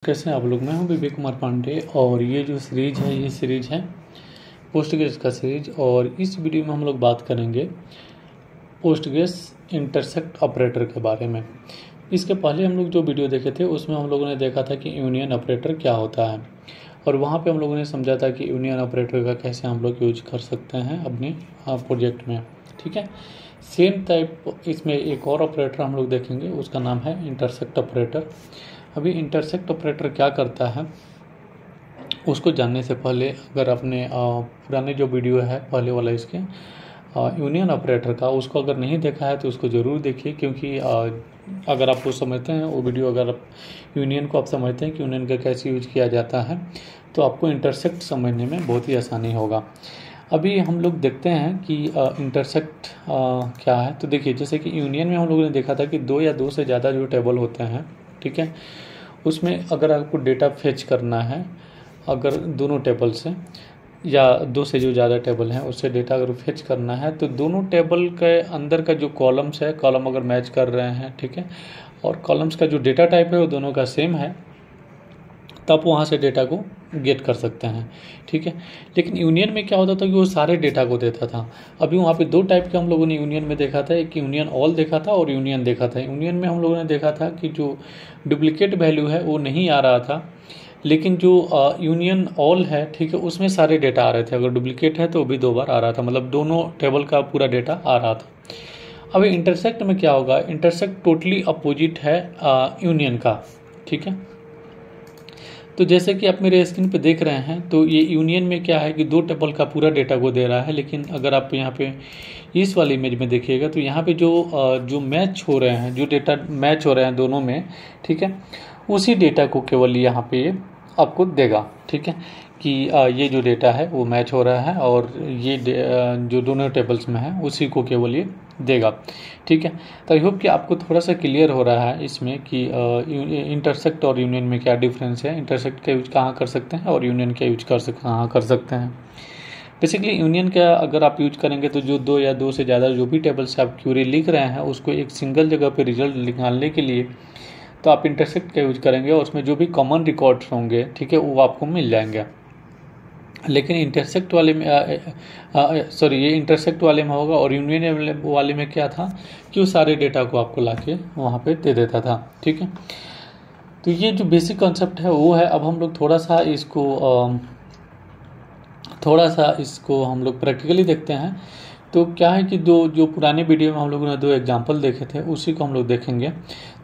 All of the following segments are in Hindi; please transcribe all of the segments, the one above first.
कैसे हैं आप लोग। मैं हूं विवेक कुमार पांडे और ये जो सीरीज है ये सीरीज है पोस्टग्रेस का सीरीज। और इस वीडियो में हम लोग बात करेंगे पोस्टग्रेस इंटरसेक्ट ऑपरेटर के बारे में। इसके पहले हम लोग जो वीडियो देखे थे उसमें हम लोगों ने देखा था कि यूनियन ऑपरेटर क्या होता है और वहाँ पे हम लोगों ने समझा था कि यूनियन ऑपरेटर का कैसे हम लोग यूज कर सकते हैं अपने प्रोजेक्ट में। ठीक है, सेम टाइप इसमें एक और ऑपरेटर हम लोग देखेंगे, उसका नाम है इंटरसेक्ट ऑपरेटर। अभी इंटरसेक्ट ऑपरेटर क्या करता है उसको जानने से पहले अगर आपने पुराने जो वीडियो है पहले वाला इसके यूनियन ऑपरेटर का उसको अगर नहीं देखा है तो उसको ज़रूर देखिए, क्योंकि अगर आप वो समझते हैं वो वीडियो, अगर आप यूनियन को आप समझते हैं कि यूनियन का कैसे यूज किया जाता है तो आपको इंटरसेक्ट समझने में बहुत ही आसानी होगा। अभी हम लोग देखते हैं कि इंटरसेक्ट क्या है। तो देखिए, जैसे कि यूनियन में हम लोगों ने देखा था कि दो या दो से ज़्यादा जो टेबल होते हैं, ठीक है, उसमें अगर आपको डेटा फेच करना है, अगर दोनों टेबल से या दो से जो ज़्यादा टेबल हैं उससे डेटा अगर फेच करना है तो दोनों टेबल के अंदर का जो कॉलम्स है, कॉलम अगर मैच कर रहे हैं, ठीक है, और कॉलम्स का जो डेटा टाइप है वो दोनों का सेम है, तब वहाँ से डेटा को गेट कर सकते हैं। ठीक है, लेकिन यूनियन में क्या होता था कि वो सारे डेटा को देता था। अभी वहाँ पे दो टाइप के हम लोगों ने यूनियन में देखा था, एक यूनियन ऑल देखा था और यूनियन देखा था। यूनियन में हम लोगों ने देखा था कि जो डुप्लीकेट वैल्यू है वो नहीं आ रहा था, लेकिन जो यूनियन ऑल है, ठीक है, उसमें सारे डेटा आ रहे थे। अगर डुप्लीकेट है तो वो भी दो बार आ रहा था, मतलब दोनों टेबल का पूरा डेटा आ रहा था। अब इंटरसेक्ट में क्या होगा, इंटरसेक्ट टोटली अपोजिट है यूनियन का। ठीक है, तो जैसे कि आप मेरे स्क्रीन पे देख रहे हैं तो ये यूनियन में क्या है कि दो टेबल का पूरा डेटा को दे रहा है, लेकिन अगर आप यहाँ पे इस वाली इमेज में देखिएगा तो यहाँ पे जो मैच हो रहे हैं, जो डेटा मैच हो रहे हैं दोनों में, ठीक है, उसी डेटा को केवल यहाँ पे आपको देगा। ठीक है, कि ये जो डेटा है वो मैच हो रहा है और ये जो दोनों टेबल्स में है उसी को केवल ये देगा। ठीक है, तो आई होप कि आपको थोड़ा सा क्लियर हो रहा है इसमें कि इंटरसेक्ट और यूनियन में क्या डिफरेंस है, इंटरसेक्ट का यूज कहाँ कर सकते हैं और यूनियन का यूज कहाँ कर सकते हैं। बेसिकली यूनियन का अगर आप यूज करेंगे तो जो दो या दो से ज़्यादा जो भी टेबल से आप क्यूरी लिख रहे हैं उसको एक सिंगल जगह पर रिजल्ट निकालने के लिए तो आप इंटरसेक्ट का यूज करेंगे और उसमें जो भी कॉमन रिकॉर्ड्स होंगे, ठीक है, वो आपको मिल जाएंगे। लेकिन इंटरसेक्ट वाले में ये इंटरसेक्ट वाले में होगा और यूनियन वाले में क्या था कि वो सारे डेटा को आपको लाके वहाँ पे दे देता था। ठीक है, तो ये जो बेसिक कॉन्सेप्ट है वो है। अब हम लोग थोड़ा सा इसको हम लोग प्रैक्टिकली देखते हैं। तो क्या है कि जो पुराने वीडियो में हम लोगों ने दो एग्जांपल देखे थे उसी को हम लोग देखेंगे।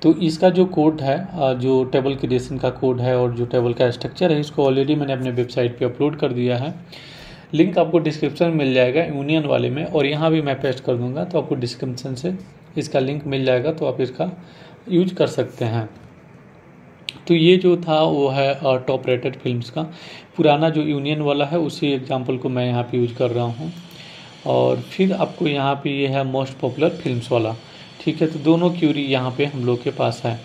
तो इसका जो कोड है, जो टेबल क्रिएशन का कोड है और जो टेबल का स्ट्रक्चर है, इसको ऑलरेडी मैंने अपने वेबसाइट पे अपलोड कर दिया है। लिंक आपको डिस्क्रिप्शन में मिल जाएगा यूनियन वाले में, और यहाँ भी मैं पेस्ट कर दूँगा तो आपको डिस्क्रिप्शन से इसका लिंक मिल जाएगा, तो आप इसका यूज कर सकते हैं। तो ये जो था वो है टॉप रेटेड फिल्म्स का पुराना जो यूनियन वाला है, उसी एग्जाम्पल को मैं यहाँ पर यूज कर रहा हूँ। और फिर आपको यहाँ पे ये है मोस्ट पॉपुलर फिल्म्स वाला। ठीक है, तो दोनों क्यूरी यहाँ पे हम लोग के पास है।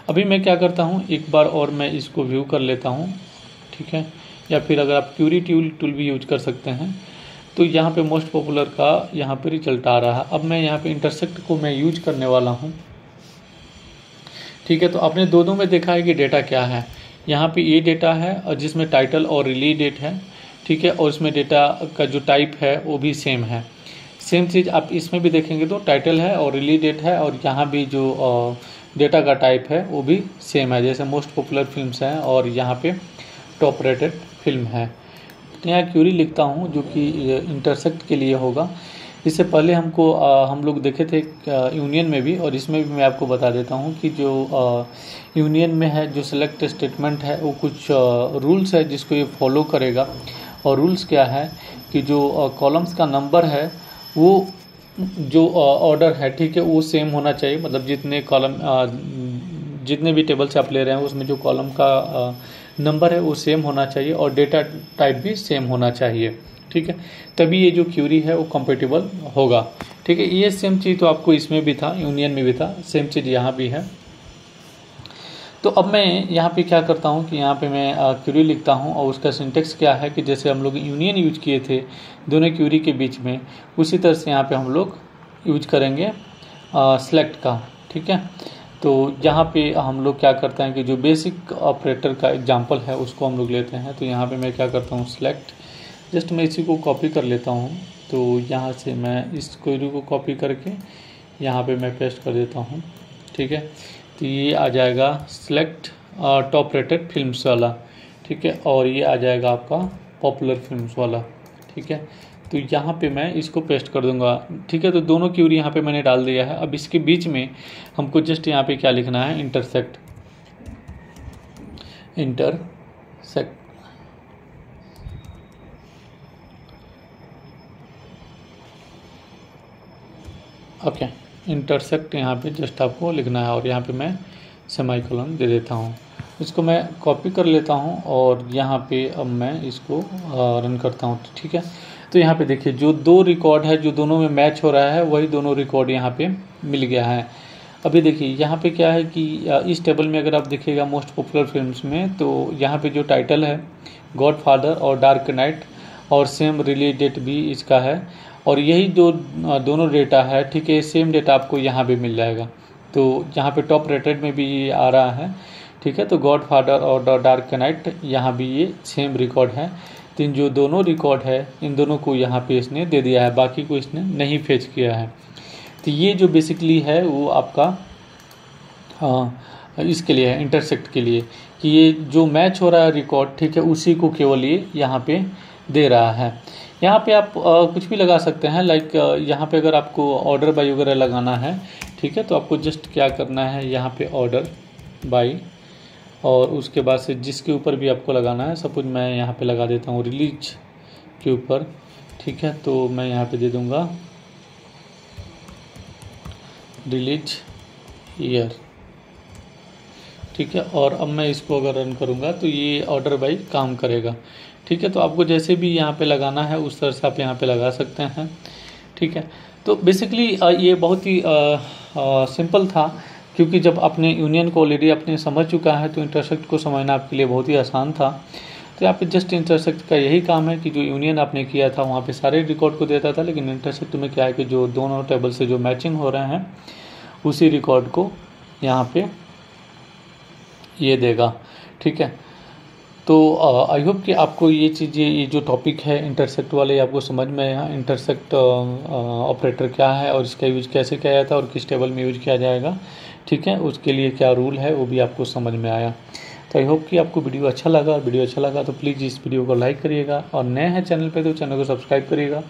अभी मैं क्या करता हूँ, एक बार और मैं इसको व्यू कर लेता हूँ। ठीक है, या फिर अगर आप क्यूरी टूल भी यूज कर सकते हैं। तो यहाँ पे मोस्ट पॉपुलर का यहाँ पे रिजल्ट आ रहा है। अब मैं यहाँ पे इंटरसेक्ट को मैं यूज करने वाला हूँ। ठीक है, तो आपने दोनों में देखा है कि डेटा क्या है। यहाँ पे ये डेटा है और जिसमें टाइटल और रिलीज डेट है। ठीक है, और इसमें डेटा का जो टाइप है वो भी सेम है। सेम चीज़ आप इसमें भी देखेंगे तो टाइटल है और रिलीज डेट है, और यहाँ भी जो डेटा का टाइप है वो भी सेम है, जैसे मोस्ट पॉपुलर फिल्म्स हैं और यहाँ पे टॉप रेटेड फिल्म है। यहाँ क्यूरी लिखता हूँ जो कि इंटरसेक्ट के लिए होगा। इससे पहले हम लोग देखे थे यूनियन में भी, और इसमें भी मैं आपको बता देता हूँ कि जो यूनियन में है जो सेलेक्ट स्टेटमेंट है वो कुछ रूल्स है जिसको ये फॉलो करेगा। और रूल्स क्या है कि जो कॉलम्स का नंबर है वो जो ऑर्डर है, ठीक है, वो सेम होना चाहिए। मतलब जितने भी टेबल से आप ले रहे हैं उसमें जो कॉलम का नंबर है वो सेम होना चाहिए और डेटा टाइप भी सेम होना चाहिए। ठीक है, तभी ये जो क्यूरी है वो कंपेटेबल होगा। ठीक है, ये सेम चीज़ तो आपको इसमें भी था, यूनियन में भी था, सेम चीज़ यहाँ भी है। तो अब मैं यहाँ पे क्या करता हूँ कि यहाँ पे मैं क्यूरी लिखता हूँ और उसका सिंटेक्स क्या है कि जैसे हम लोग यूनियन यूज किए थे दोनों क्यूरी के बीच में, उसी तरह से यहाँ पे हम लोग यूज करेंगे सेलेक्ट का। ठीक है, तो यहाँ पे हम लोग क्या करते हैं कि जो बेसिक ऑपरेटर का एग्जांपल है उसको हम लोग लेते हैं। तो यहाँ पे मैं क्या करता हूँ, सिलेक्ट, जस्ट मैं इसी को कॉपी कर लेता हूँ। तो यहाँ से मैं इस क्वेरी को कॉपी करके यहाँ पे मैं पेस्ट कर देता हूँ, ठीक है। तो ये आ जाएगा सिलेक्ट टॉप रेटेड फिल्म्स वाला, ठीक है, और ये आ जाएगा आपका पॉपुलर फिल्म्स वाला, ठीक है। तो यहाँ पे मैं इसको पेस्ट कर दूंगा, ठीक है। तो दोनों क्वेरी यहाँ पे मैंने डाल दिया है। अब इसके बीच में हमको जस्ट यहाँ पे क्या लिखना है, इंटरसेक्ट, ओके, इंटरसेक्ट यहाँ पे जस्ट आपको लिखना है और यहाँ पे मैं सेमीकोलन दे देता हूँ। इसको मैं कॉपी कर लेता हूँ और यहाँ पे अब मैं इसको रन करता हूँ, ठीक है। तो यहाँ पे देखिए जो दो रिकॉर्ड है, जो दोनों में मैच हो रहा है, वही दोनों रिकॉर्ड यहाँ पे मिल गया है। अभी देखिए यहाँ पे क्या है कि इस टेबल में अगर आप देखिएगा मोस्ट पॉपुलर फिल्म्स में, तो यहाँ पे जो टाइटल है गॉडफादर और डार्क नाइट और सेम रिलीज डेट भी इसका है, और यही जो दोनों डेटा है, ठीक है, सेम डेटा आपको यहाँ पे मिल जाएगा। तो यहाँ पे टॉप रेटेड में भी ये आ रहा है, ठीक है। तो गॉडफादर और डार्क नाइट यहाँ भी ये सेम रिकॉर्ड है। तो इन जो दोनों रिकॉर्ड है, इन दोनों को यहाँ पे इसने दे दिया है, बाकी को इसने नहीं फेच किया है। तो ये जो बेसिकली है वो आपका इसके लिए है, इंटरसेक्ट के लिए, कि ये जो मैच हो रहा है रिकॉर्ड, ठीक है, उसी को केवल ये यहाँ पे दे रहा है। यहाँ पे आप कुछ भी लगा सकते हैं, लाइक यहाँ पे अगर आपको ऑर्डर बाई वगैरह लगाना है, ठीक है, तो आपको जस्ट क्या करना है, यहाँ पे ऑर्डर बाई, और उसके बाद से जिसके ऊपर भी आपको लगाना है, सपोज मैं यहाँ पे लगा देता हूँ रिलीज के ऊपर, ठीक है। तो मैं यहाँ पे दे दूँगा रिलीज ईयर, ठीक है। और अब मैं इसको अगर रन करूँगा तो ये ऑर्डर बाई काम करेगा, ठीक है। तो आपको जैसे भी यहाँ पे लगाना है उस तरह से आप यहाँ पे लगा सकते हैं, ठीक है। तो बेसिकली ये बहुत ही सिंपल था, क्योंकि जब अपने यूनियन को ऑलरेडी अपने समझ चुका है तो इंटरसेक्ट को समझना आपके लिए बहुत ही आसान था। तो यहाँ पे जस्ट इंटरसेक्ट का यही काम है कि जो यूनियन आपने किया था वहाँ पे सारे रिकॉर्ड को देता था, लेकिन इंटरसेक्ट में क्या है कि जो दोनों टेबल से जो मैचिंग हो रहे हैं उसी रिकॉर्ड को यहाँ पे ये देगा, ठीक है। तो आई होप कि आपको ये चीज़ें, ये जो टॉपिक है इंटरसेक्ट वाले, आपको समझ में आया। इंटरसेक्ट ऑपरेटर क्या है और इसका यूज कैसे किया जाता है और किस टेबल में यूज किया जाएगा, ठीक है, उसके लिए क्या रूल है वो भी आपको समझ में आया। तो आई होप कि आपको वीडियो अच्छा लगा, और वीडियो अच्छा लगा तो प्लीज़ इस वीडियो को लाइक करिएगा, और नए हैं चैनल पे तो चैनल को सब्सक्राइब करिएगा।